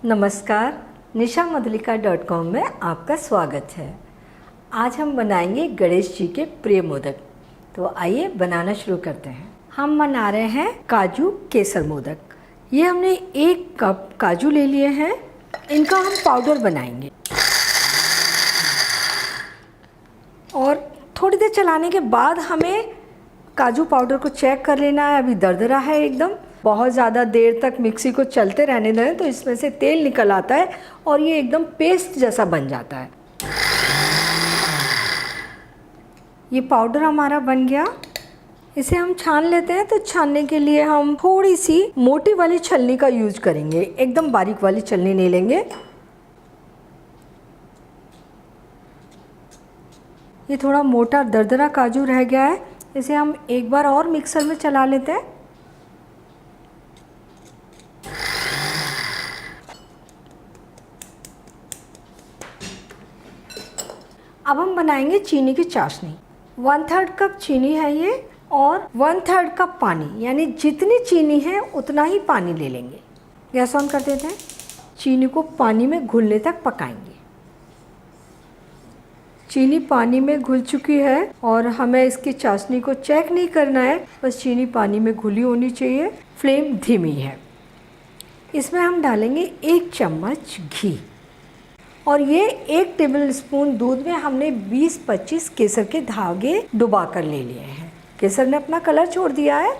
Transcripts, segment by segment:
नमस्कार, nishammadulika.com में आपका स्वागत है। आज हम बनाएंगे गणेश जी के प्रिय मोदक। तो आइए बनाना शुरू करते हैं। हम बना रहे हैं काजू केसर मोदक। ये हमने 1 कप काजू ले लिए हैं, इनका हम पाउडर बनाएंगे। और थोड़ी देर चलाने के बाद हमें काजू पाउडर को चेक कर लेना है। अभी दरदरा है एकदम। बहुत ज़्यादा देर तक मिक्सी को चलते रहने दें तो इसमें से तेल निकल आता है और ये एकदम पेस्ट जैसा बन जाता है। ये पाउडर हमारा बन गया। इसे हम छान लेते हैं। तो छानने के लिए हम थोड़ी सी मोटी वाली छलनी का यूज करेंगे, एकदम बारीक वाली छलनी नहीं लेंगे। ये थोड़ा मोटा दरदरा काजू रह गया है, इसे हम एक बार और मिक्सर में चला लेते हैं। अब हम बनाएंगे चीनी की चाशनी। 1/3 कप चीनी है ये और 1/3 कप पानी, यानी जितनी चीनी है उतना ही पानी ले लेंगे। गैस ऑन कर देते हैं। चीनी को पानी में घुलने तक पकाएंगे। चीनी पानी में घुल चुकी है और हमें इसकी चाशनी को चेक नहीं करना है, बस चीनी पानी में घुली होनी चाहिए। फ्लेम धीमी है। इसमें हम डालेंगे 1 चम्मच घी और ये 1 टेबल स्पून दूध में हमने 20-25 केसर के धागे डुबा कर ले लिए हैं। केसर ने अपना कलर छोड़ दिया है।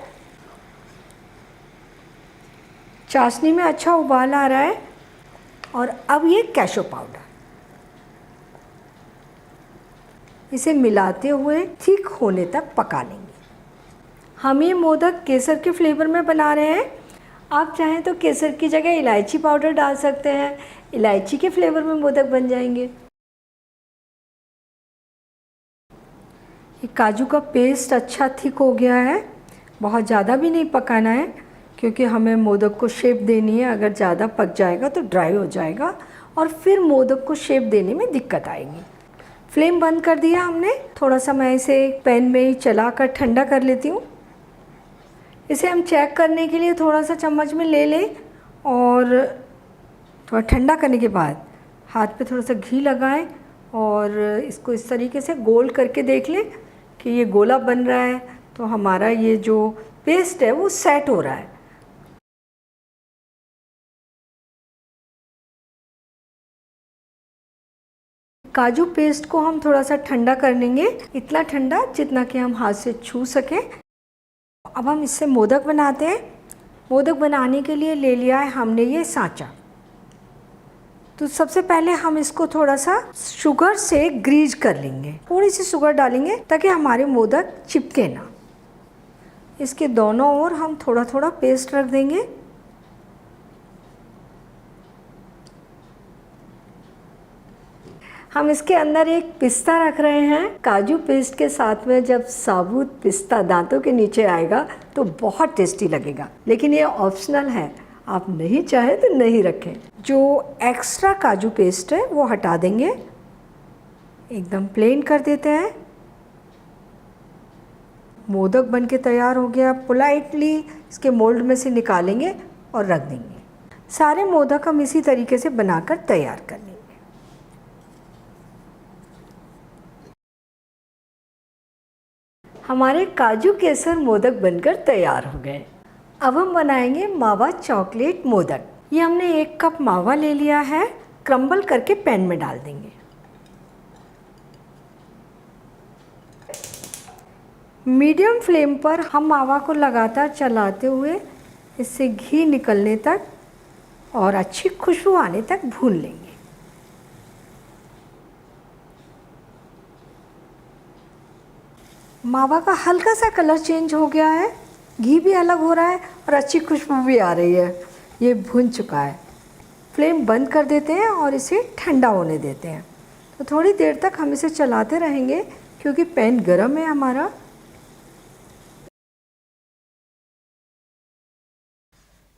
चाशनी में अच्छा उबाल आ रहा है और अब ये कैशू पाउडर, इसे मिलाते हुए थिक होने तक पका लेंगे। हम ये मोदक केसर के फ्लेवर में बना रहे हैं। आप चाहें तो केसर की जगह इलायची पाउडर डाल सकते हैं, इलायची के फ्लेवर में मोदक बन जाएंगे। ये काजू का पेस्ट अच्छा थिक हो गया है। बहुत ज़्यादा भी नहीं पकाना है क्योंकि हमें मोदक को शेप देनी है। अगर ज़्यादा पक जाएगा तो ड्राई हो जाएगा और फिर मोदक को शेप देने में दिक्कत आएगी। फ्लेम बंद कर दिया हमने। थोड़ा सा मैं इसे पैन में ही चला कर ठंडा कर लेती हूँ। इसे हम चेक करने के लिए थोड़ा सा चम्मच में ले लें और थोड़ा ठंडा करने के बाद हाथ पे थोड़ा सा घी लगाएं और इसको इस तरीके से गोल करके देख लें कि ये गोला बन रहा है तो हमारा ये जो पेस्ट है वो सेट हो रहा है। काजू पेस्ट को हम थोड़ा सा ठंडा कर लेंगे, इतना ठंडा जितना कि हम हाथ से छू सकें। अब हम इससे मोदक बनाते हैं। मोदक बनाने के लिए ले लिया है हमने ये सांचा। तो सबसे पहले हम इसको थोड़ा सा शुगर से ग्रीज कर लेंगे। थोड़ी सी शुगर डालेंगे ताकि हमारे मोदक चिपके ना। इसके दोनों ओर हम थोड़ा थोड़ा पेस्ट रख देंगे। हम इसके अंदर एक पिस्ता रख रहे हैं। काजू पेस्ट के साथ में जब साबुत पिस्ता दांतों के नीचे आएगा तो बहुत टेस्टी लगेगा, लेकिन ये ऑप्शनल है, आप नहीं चाहे तो नहीं रखें। जो एक्स्ट्रा काजू पेस्ट है वो हटा देंगे, एकदम प्लेन कर देते हैं। मोदक बनके तैयार हो गया। पोलाइटली इसके मोल्ड में से निकालेंगे और रख देंगे। सारे मोदक हम इसी तरीके से बनाकर तैयार कर लेंगे। हमारे काजू केसर मोदक बनकर तैयार हो गए। अब हम बनाएंगे मावा चॉकलेट मोदक। ये हमने 1 कप मावा ले लिया है, क्रम्बल करके पैन में डाल देंगे। मीडियम फ्लेम पर हम मावा को लगातार चलाते हुए इससे घी निकलने तक और अच्छी खुशबू आने तक भून लेंगे। मावा का हल्का सा कलर चेंज हो गया है, घी भी अलग हो रहा है और अच्छी खुशबू भी आ रही है। ये भुन चुका है। फ्लेम बंद कर देते हैं और इसे ठंडा होने देते हैं। तो थोड़ी देर तक हम इसे चलाते रहेंगे क्योंकि पैन गरम है हमारा।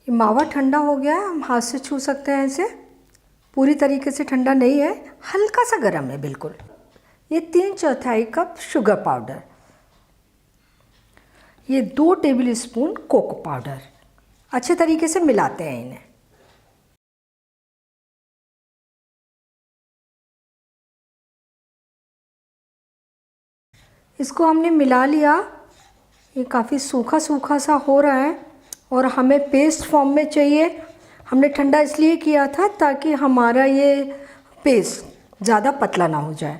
ये मावा ठंडा हो गया है, हम हाथ से छू सकते हैं इसे। पूरी तरीके से ठंडा नहीं है, हल्का सा गरम है बिल्कुल। ये 3/4 कप शुगर पाउडर, ये 2 टेबल स्पून कोको पाउडर। अच्छे तरीके से मिलाते हैं इन्हें। इसको हमने मिला लिया। ये काफ़ी सूखा सूखा सा हो रहा है और हमें पेस्ट फॉर्म में चाहिए। हमने ठंडा इसलिए किया था ताकि हमारा ये पेस्ट ज़्यादा पतला ना हो जाए,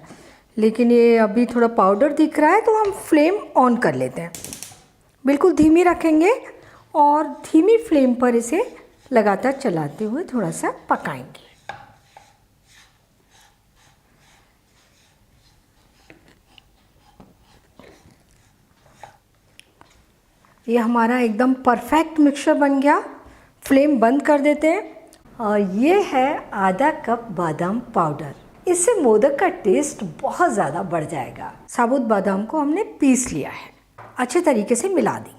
लेकिन ये अभी थोड़ा पाउडर दिख रहा है तो हम फ्लेम ऑन कर लेते हैं। बिल्कुल धीमी रखेंगे और धीमी फ्लेम पर इसे लगातार चलाते हुए थोड़ा सा पकाएंगे। ये हमारा एकदम परफेक्ट मिक्सचर बन गया। फ्लेम बंद कर देते हैं। और ये है आधा कप बादाम पाउडर। इससे मोदक का टेस्ट बहुत ज़्यादा बढ़ जाएगा। साबुत बादाम को हमने पीस लिया है, अच्छे तरीके से मिला देंगे।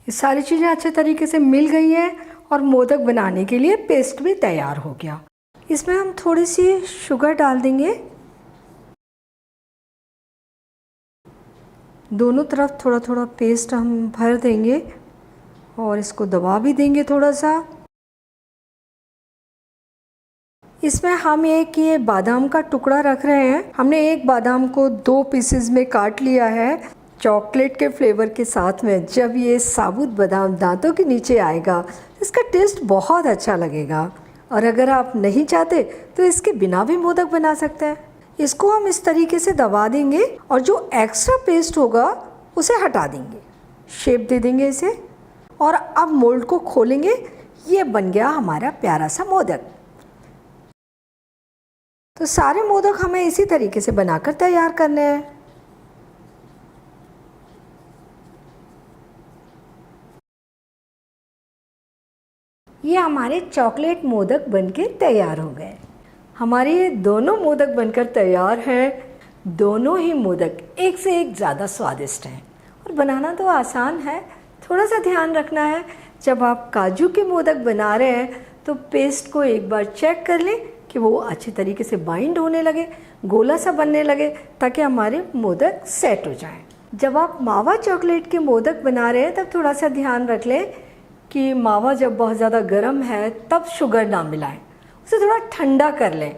ये सारी चीज़ें अच्छे तरीके से मिल गई हैं और मोदक बनाने के लिए पेस्ट भी तैयार हो गया। इसमें हम थोड़ी सी शुगर डाल देंगे। दोनों तरफ थोड़ा थोड़ा पेस्ट हम भर देंगे और इसको दबा भी देंगे थोड़ा सा। इसमें हम एक ये बादाम का टुकड़ा रख रहे हैं। हमने एक बादाम को 2 पीसेस में काट लिया है चॉकलेट के फ्लेवर के साथ में। जब ये साबुत बादाम दांतों के नीचे आएगा इसका टेस्ट बहुत अच्छा लगेगा। और अगर आप नहीं चाहते तो इसके बिना भी मोदक बना सकते हैं। इसको हम इस तरीके से दबा देंगे और जो एक्स्ट्रा पेस्ट होगा उसे हटा देंगे, शेप दे देंगे इसे। और अब मोल्ड को खोलेंगे। ये बन गया हमारा प्यारा सा मोदक। तो सारे मोदक हमें इसी तरीके से बनाकर तैयार करने हैं। ये हमारे चॉकलेट मोदक बनके तैयार हो गए। हमारे ये दोनों मोदक बनकर तैयार हैं। दोनों ही मोदक एक से एक ज़्यादा स्वादिष्ट हैं और बनाना तो आसान है। थोड़ा सा ध्यान रखना है, जब आप काजू के मोदक बना रहे हैं तो पेस्ट को एक बार चेक कर लें कि वो अच्छे तरीके से बाइंड होने लगे, गोला सा बनने लगे, ताकि हमारे मोदक सेट हो जाएं। जब आप मावा चॉकलेट के मोदक बना रहे हैं तब थोड़ा सा ध्यान रख लें कि मावा जब बहुत ज़्यादा गर्म है तब शुगर ना मिलाएं, उसे थोड़ा ठंडा कर लें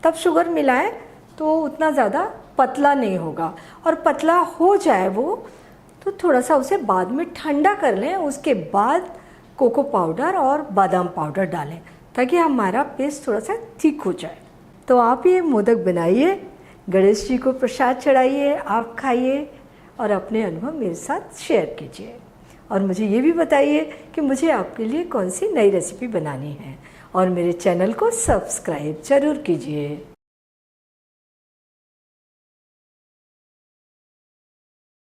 तब शुगर मिलाएं, तो उतना ज़्यादा पतला नहीं होगा। और पतला हो जाए वो तो थोड़ा सा उसे बाद में ठंडा कर लें। उसके बाद कोको पाउडर और बादाम पाउडर डालें ताकि हमारा पेस्ट थोड़ा सा थिक हो जाए। तो आप ये मोदक बनाइए, गणेश जी को प्रसाद चढ़ाइए, आप खाइए और अपने अनुभव मेरे साथ शेयर कीजिए। और मुझे ये भी बताइए कि मुझे आपके लिए कौन सी नई रेसिपी बनानी है। और मेरे चैनल को सब्सक्राइब ज़रूर कीजिए।